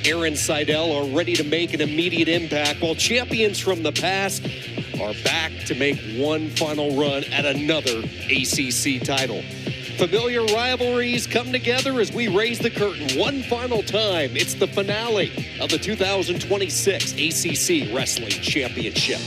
Aaron Seidel are ready to make an immediate impact, while champions from the past are back to make one final run at another ACC title. Familiar rivalries come together as we raise the curtain one final time. It's the finale of the 2026 ACC Wrestling Championship.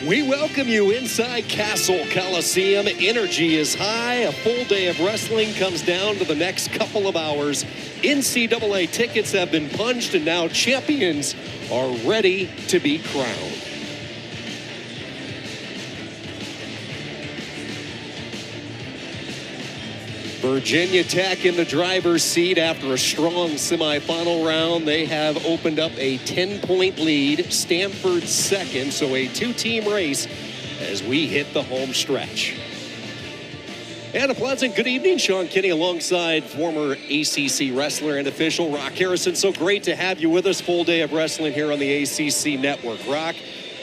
We welcome you inside Castle Coliseum. Energy is high. A full day of wrestling comes down to the next couple of hours. NCAA tickets have been punched, and now champions are ready to be crowned. Virginia Tech in the driver's seat after a strong semifinal round. They have opened up a 10-point lead. Stanford second, so a two-team race as we hit the home stretch. And a pleasant good evening. Sean Kinney alongside former ACC wrestler and official Rock Harrison. So great to have you with us. Full day of wrestling here on the ACC Network. Rock,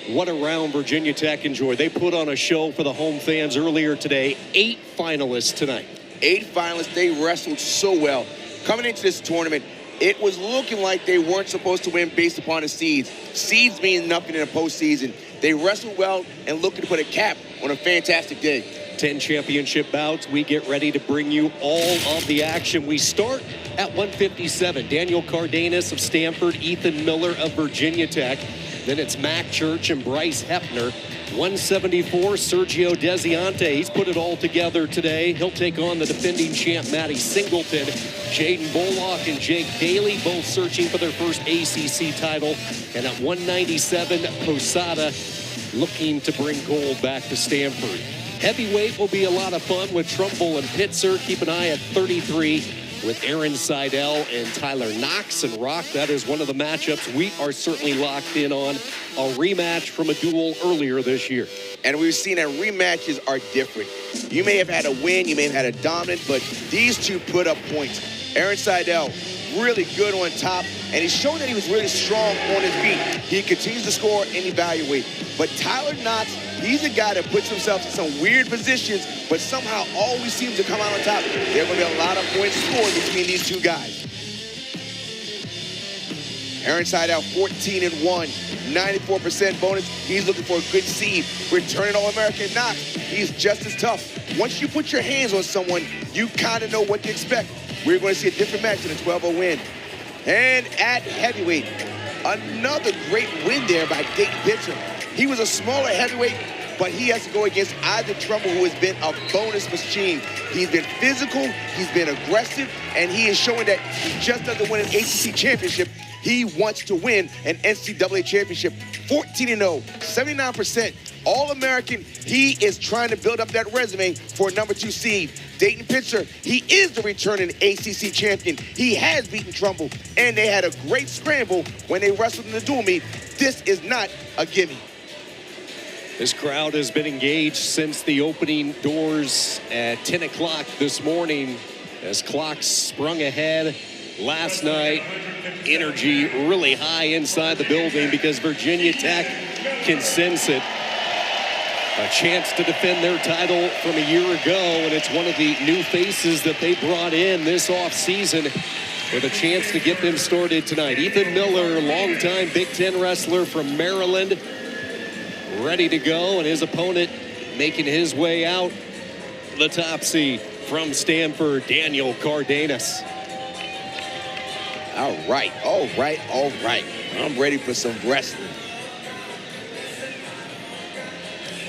what a round Virginia Tech enjoyed. They put on a show for the home fans earlier today. 8 finalists tonight. 8 finalists. They wrestled so well. Coming into this tournament, it was looking like they weren't supposed to win based upon the seeds. Seeds mean nothing in the postseason. They wrestled well and looking to put a cap on a fantastic day. 10 championship bouts. We get ready to bring you all of the action. We start at 157. Daniel Cardenas of Stanford, Ethan Miller of Virginia Tech. Then it's Mac Church and Bryce Hepner. 174, Sergio Desiante. He's put it all together today. He'll take on the defending champ, Matty Singleton. Jaden Bullock and Jake Daly, both searching for their first ACC title. And at 197, Posada looking to bring gold back to Stanford. Heavyweight will be a lot of fun with Trumbull and Pitzer. Keep an eye at 33 with Aaron Seidel and Tyler Knox. And Rock, that is one of the matchups we are certainly locked in on. A rematch from a duel earlier this year. And we've seen that rematches are different. You may have had a win, you may have had a dominant, but these two put up points. Aaron Seidel, really good on top, and he's shown that he was really strong on his feet. He continues to score and evaluate. But Tyler Knox, he's a guy that puts himself in some weird positions, but somehow always seems to come out on top. There will be a lot of points scored between these two guys. Aaron Seidel, 14-1, 94% bonus. He's looking for a good seed. Returning All-American Knox, he's just as tough. Once you put your hands on someone, you kind of know what to expect. We're going to see a different match in a 12-0 win. And at heavyweight, another great win there by Dayton Pitzer. He was a smaller heavyweight, but he has to go against either Trumbull, who has been a bonus machine. He's been physical, he's been aggressive, and he is showing that he just doesn't win an ACC championship. He wants to win an NCAA championship. 14-0, 79%, All-American. He is trying to build up that resume for a number 2 seed. Dayton Pitzer, he is the returning ACC champion. He has beaten Trumbull, and they had a great scramble when they wrestled in the dual meet. This is not a gimme. This crowd has been engaged since the opening doors at 10 o'clock this morning as clocks sprung ahead last night. Energy really high inside the building because Virginia Tech can sense it. A chance to defend their title from a year ago, and it's one of the new faces that they brought in this offseason with a chance to get them started tonight. Ethan Miller, longtime Big Ten wrestler from Maryland, ready to go, and his opponent making his way out the top seed from Stanford, Daniel Cardenas. All right. I'm ready for some wrestling.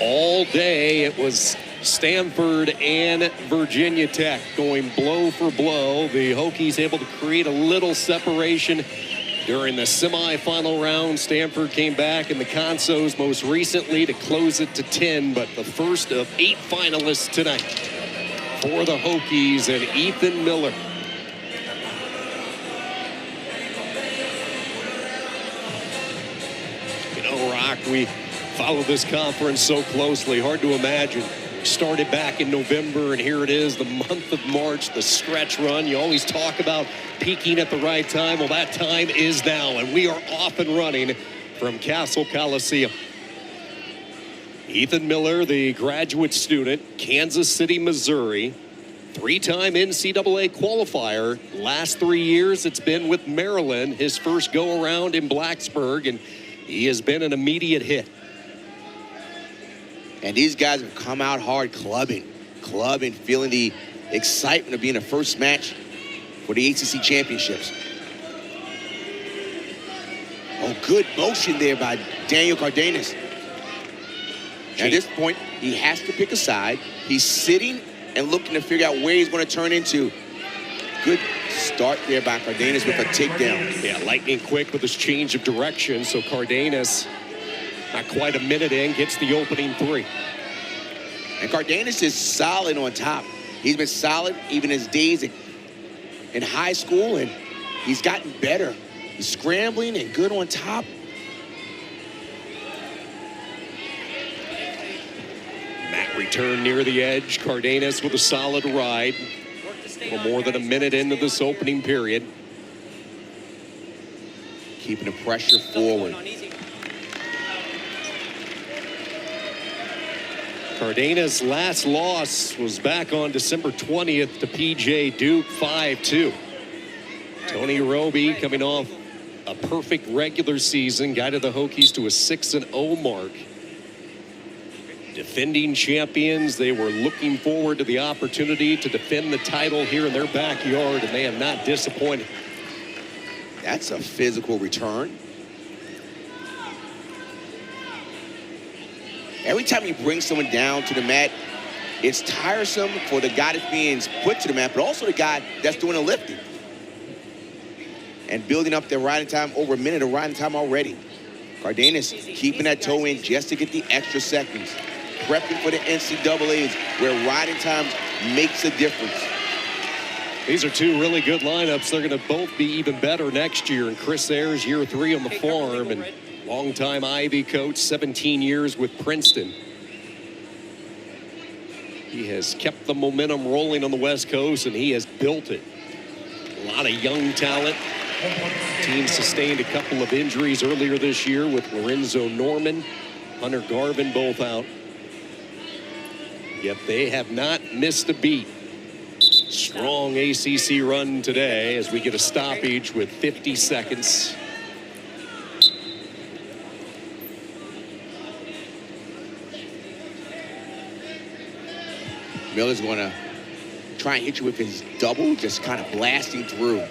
All day it was Stanford and Virginia Tech going blow for blow. The Hokies able to create a little separation during the semifinal round. Stanford came back in the consos most recently to close it to 10, but the first of 8 finalists tonight for the Hokies and Ethan Miller. You know, Rock, we follow this conference so closely. Hard to imagine. Started back in November, and here it is, the month of March, the stretch run. You always talk about peaking at the right time. Well, that time is now, and we are off and running from Castle Coliseum. Ethan Miller, the graduate student, Kansas City, Missouri. Three-time NCAA qualifier. Last 3 years, it's been with Maryland, his first go-around in Blacksburg, and he has been an immediate hit. And these guys have come out hard clubbing, feeling the excitement of being the first match for the ACC Championships. Oh, good motion there by Daniel Cardenas. At this point, he has to pick a side. He's sitting and looking to figure out where he's going to turn into. Good start there by Cardenas with a takedown. Yeah, lightning quick with his change of direction. So Cardenas, not quite a minute in, gets the opening 3. And Cardenas is solid on top. He's been solid even his days in high school, and he's gotten better. He's scrambling and good on top. Mat return near the edge. Cardenas with a solid ride. For more than a minute into this opening period. Keeping the pressure forward. Cardenas' last loss was back on December 20th to PJ Duke, 5-2. Tony Roby coming off a perfect regular season, guided the Hokies to a 6-0 mark. Defending champions, they were looking forward to the opportunity to defend the title here in their backyard, and they have not disappointed. That's a physical return. Every time you bring someone down to the mat, it's tiresome for the guy that's being put to the mat, but also the guy that's doing the lifting. And building up their riding time, over a minute of riding time already. Cardenas keeping that toe in just to get the extra seconds. Prepping for the NCAAs, where riding time makes a difference. These are two really good lineups. They're going to both be even better next year. And Chris Ayers, year 3 on the farm, and longtime Ivy coach, 17 years with Princeton. He has kept the momentum rolling on the West Coast, and he has built it. A lot of young talent. Team sustained a couple of injuries earlier this year with Lorenzo Norman, Hunter Garvin both out. Yet they have not missed a beat. Strong ACC run today as we get a stoppage with 50 seconds. Miller's going to try and hit you with his double, just kind of blasting through.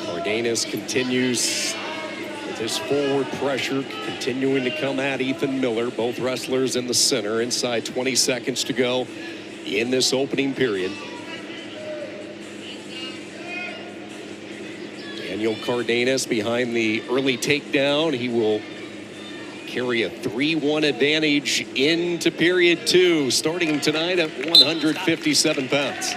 Cardenas continues with his forward pressure, continuing to come at Ethan Miller. Both wrestlers in the center, inside 20 seconds to go in this opening period. Daniel Cardenas behind the early takedown. He will carry a 3-1 advantage into period 2, starting tonight at 157 pounds.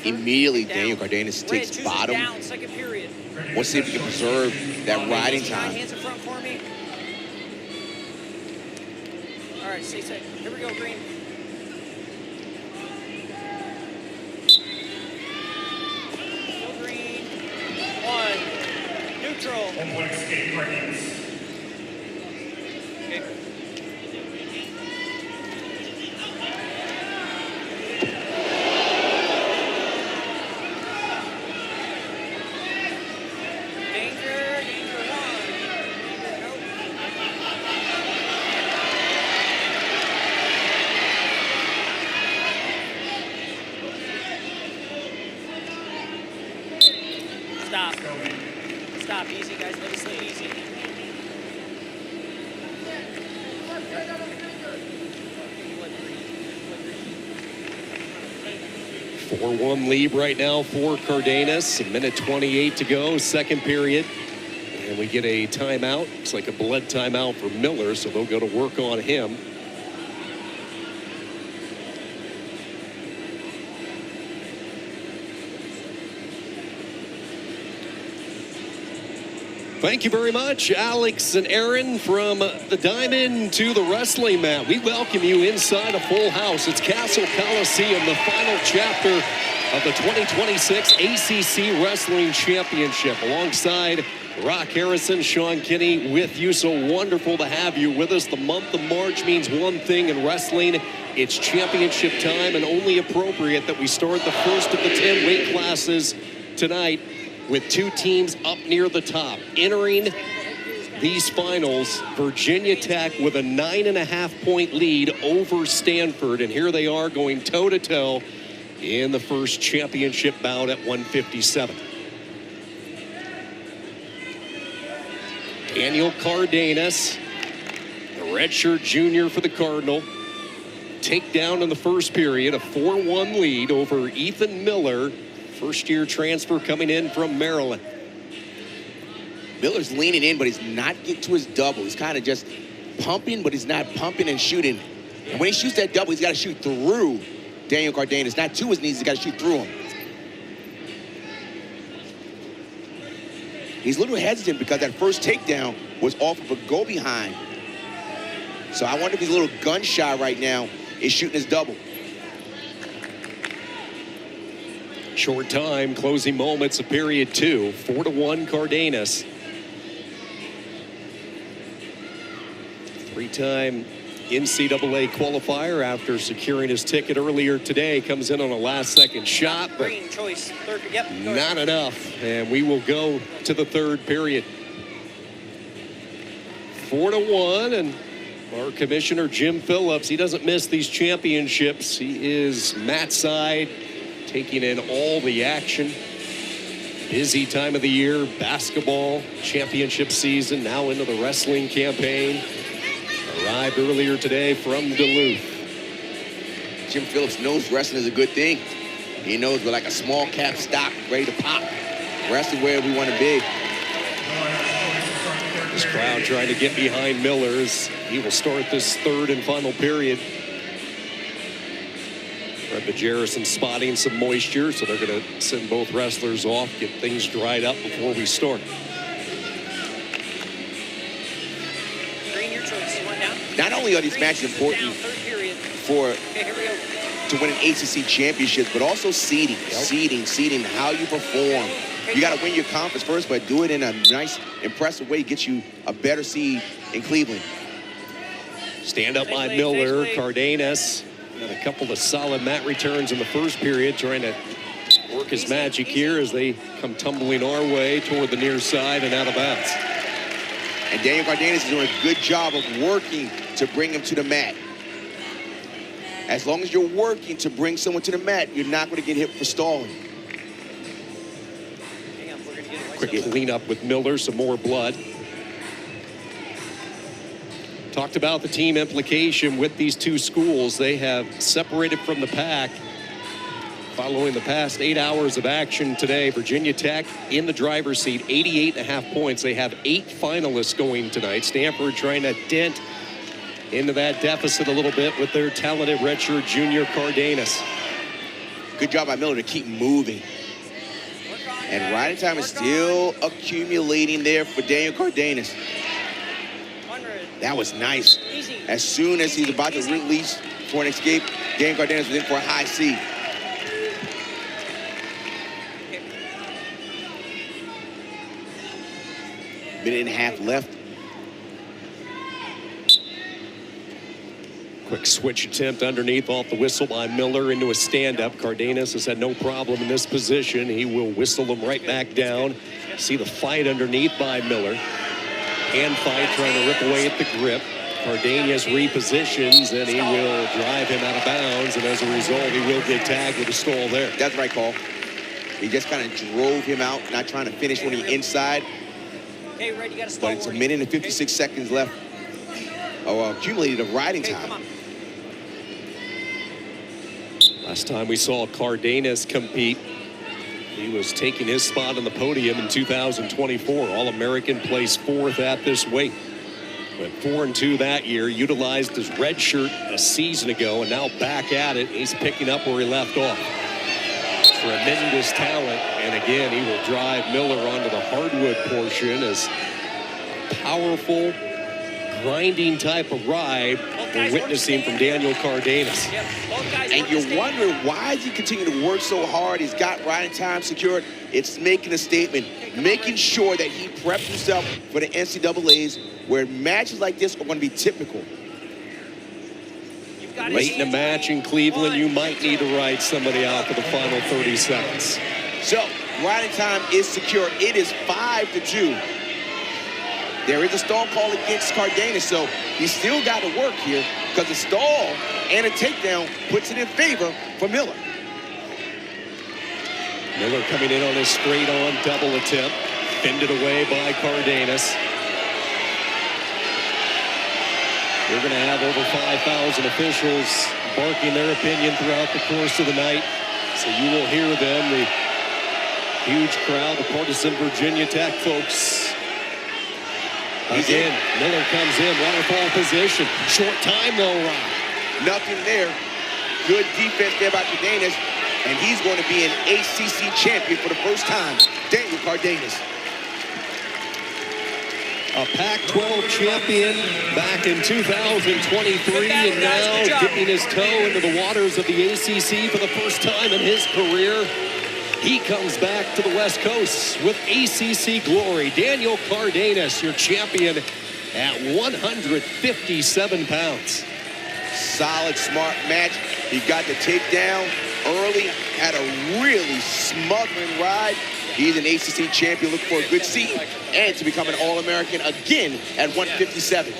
Immediately, Daniel Cardenas takes bottom. Wants to see if he can preserve that riding time. Hands in front for me. All right, stay safe. Here we go, Green. Go green. 1. Neutral. And 1 escape, Cardenas. Okay. Stop, easy guys, let us stay easy. 4-1 lead right now for Cardenas. A minute 28 to go, second period. And we get a timeout. It's like a blood timeout for Miller, so they'll go to work on him. Thank you very much, Alex and Aaron, from the diamond to the wrestling mat. We welcome you inside a full house. It's Castle Coliseum, the final chapter of the 2026 ACC Wrestling Championship. Alongside Rock Harrison, Sean Kinney with you. So wonderful to have you with us. The month of March means one thing in wrestling. It's championship time, and only appropriate that we start the first of the 10 weight classes tonight with two teams up near the top. Entering these finals, Virginia Tech with a 9.5-point lead over Stanford. And here they are going toe-to-toe in the first championship bout at 157. Daniel Cardenas, the redshirt junior for the Cardinal, takedown in the first period, a 4-1 lead over Ethan Miller, first-year transfer coming in from Maryland. Miller's leaning in, but he's not getting to his double. He's kind of just pumping, but he's not pumping and shooting. And when he shoots that double, he's got to shoot through Daniel Cardenas, not to his knees. He's got to shoot through him. He's a little hesitant because that first takedown was off of a go-behind. So I wonder if he's a little gun shy right now, is shooting his double. Short time, closing moments of period 2. 4-1 Cardenas. Three-time NCAA qualifier after securing his ticket earlier today. Comes in on a last-second shot, but Green choice. Third, yep, not enough. And we will go to the third period. 4-1, and our commissioner, Jim Phillips, he doesn't miss these championships. He is mat side, taking in all the action. Busy time of the year, basketball, championship season, now into the wrestling campaign. Arrived earlier today from Duluth. Jim Phillips knows wrestling is a good thing. He knows we're like a small cap stock ready to pop. Wrestling where we want to be. This crowd trying to get behind Miller as he will start this third and final period. Fred Bajarison spotting some moisture, so they're going to send both wrestlers off, get things dried up before we start. Green, your choice. You want down? Not only are these matches important to win an ACC championship, but also seeding, seeding, how you perform. You got to win your conference first, but do it in a nice, impressive way, get you a better seed in Cleveland. Stand up by Miller, Cardenas. Got a couple of solid mat returns in the first period, trying to work his magic here as they come tumbling our way toward the near side and out of bounds. And Daniel Cardenas is doing a good job of working to bring him to the mat. As long as you're working to bring someone to the mat, you're not going to get hit for stalling. Hang on, we're going to get Quick clean up with Miller, some more blood. Talked about the team implication with these two schools. They have separated from the pack following the past 8 hours of action today. Virginia Tech in the driver's seat, 88.5 points. They have 8 finalists going tonight. Stanford trying to dent into that deficit a little bit with their talented redshirt junior Cardenas. Good job by Miller to keep moving. And riding time is still accumulating there for Daniel Cardenas. That was nice. As soon as he's about to release for an escape, Daniel Cardenas was in for a high C. Minute and a half left. Quick switch attempt underneath off the whistle by Miller into a stand-up. Cardenas has had no problem in this position. He will whistle him right back down. See the fight underneath by Miller. Hand fight trying to rip away at the grip. Cardenas repositions, and he will drive him out of bounds, and as a result, he will get tagged with a stall there. That's the right call. He just kind of drove him out, not trying to finish when he's inside. Okay, Red, you got to stall. But it's a minute and 56 seconds left. Accumulated of riding time. Last time we saw Cardenas compete, he was taking his spot on the podium in 2024. All-American, placed 4th at this weight. Went 4-2 that year, utilized his red shirt a season ago, and now back at it. He's picking up where he left off. Tremendous talent, and again, he will drive Miller onto the hardwood portion as powerful, grinding type of ride we're witnessing from Daniel Cardenas. Yep, both guys And you're wondering, why is he continuing to work so hard? He's got riding time secured. It's making a statement, making sure that he preps himself for the NCAAs, where matches like this are going to be typical. Late in the match in Cleveland, you might need to ride somebody out for the final 30 seconds. So, riding time is secure. It is 5-2. There is a stall call against Cardenas, so he's still got to work here because a stall and a takedown puts it in favor for Miller. Miller coming in on his straight-on double attempt, fended away by Cardenas. We're going to have over 5,000 officials barking their opinion throughout the course of the night, so you will hear them, the huge crowd, the partisan Virginia Tech folks. Again, Miller comes in, waterfall position. Short time though, Rob. Nothing there. Good defense there by Cardenas, and he's going to be an ACC champion for the first time. Daniel Cardenas. A Pac-12 champion back in 2023, and now dipping his toe into the waters of the ACC for the first time in his career. He comes back to the West Coast with ACC glory. Daniel Cardenas, your champion at 157 pounds. Solid, smart match. He got the takedown early, had a really smothering ride. He's an ACC champion, looking for a good seat and to become an All-American again at 157.